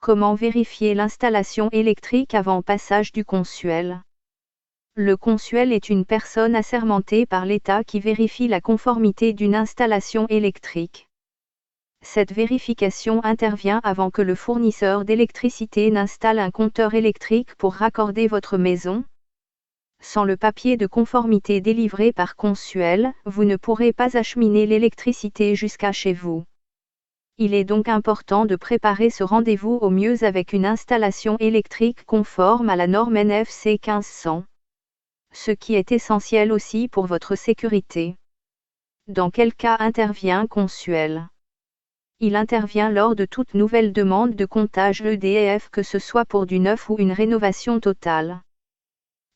Comment vérifier l'installation électrique avant passage du consuel? Le consuel est une personne assermentée par l'État qui vérifie la conformité d'une installation électrique. Cette vérification intervient avant que le fournisseur d'électricité n'installe un compteur électrique pour raccorder votre maison. Sans le papier de conformité délivré par consuel, vous ne pourrez pas acheminer l'électricité jusqu'à chez vous. Il est donc important de préparer ce rendez-vous au mieux avec une installation électrique conforme à la norme NFC 1500. Ce qui est essentiel aussi pour votre sécurité. Dans quel cas intervient consuel? Il intervient lors de toute nouvelle demande de comptage EDF, que ce soit pour du neuf ou une rénovation totale.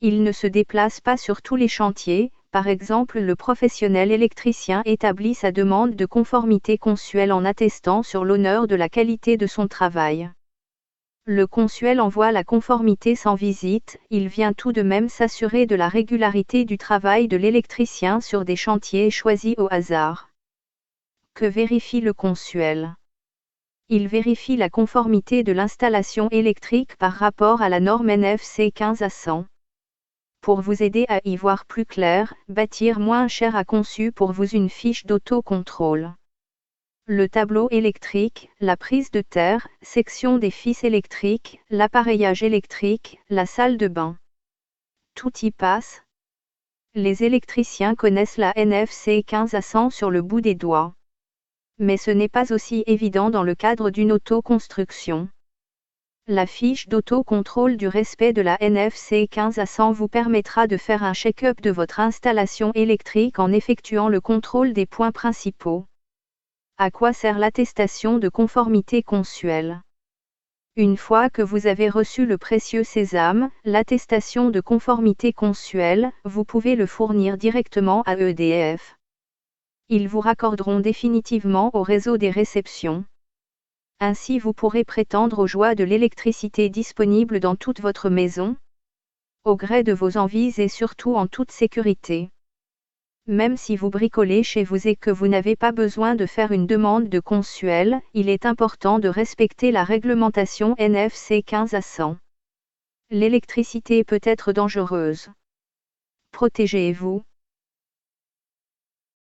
Il ne se déplace pas sur tous les chantiers. Par exemple, le professionnel électricien établit sa demande de conformité consuel en attestant sur l'honneur de la qualité de son travail. Le consuel envoie la conformité sans visite, il vient tout de même s'assurer de la régularité du travail de l'électricien sur des chantiers choisis au hasard. Que vérifie le consuel? Il vérifie la conformité de l'installation électrique par rapport à la norme NFC 15 à 100. Pour vous aider à y voir plus clair, Bâtir moins cher a conçu pour vous une fiche d'autocontrôle. Le tableau électrique, la prise de terre, section des fils électriques, l'appareillage électrique, la salle de bain. Tout y passe. Les électriciens connaissent la NFC 15 à 100 sur le bout des doigts. Mais ce n'est pas aussi évident dans le cadre d'une autoconstruction. La fiche d'autocontrôle du respect de la NFC 15 à 100 vous permettra de faire un check-up de votre installation électrique en effectuant le contrôle des points principaux. À quoi sert l'attestation de conformité consuel? Une fois que vous avez reçu le précieux sésame, l'attestation de conformité consuel, vous pouvez le fournir directement à EDF. Ils vous raccorderont définitivement au réseau des réceptions. Ainsi vous pourrez prétendre aux joies de l'électricité disponible dans toute votre maison, au gré de vos envies et surtout en toute sécurité. Même si vous bricolez chez vous et que vous n'avez pas besoin de faire une demande de consuel, il est important de respecter la réglementation NFC 15 à 100. L'électricité peut être dangereuse. Protégez-vous.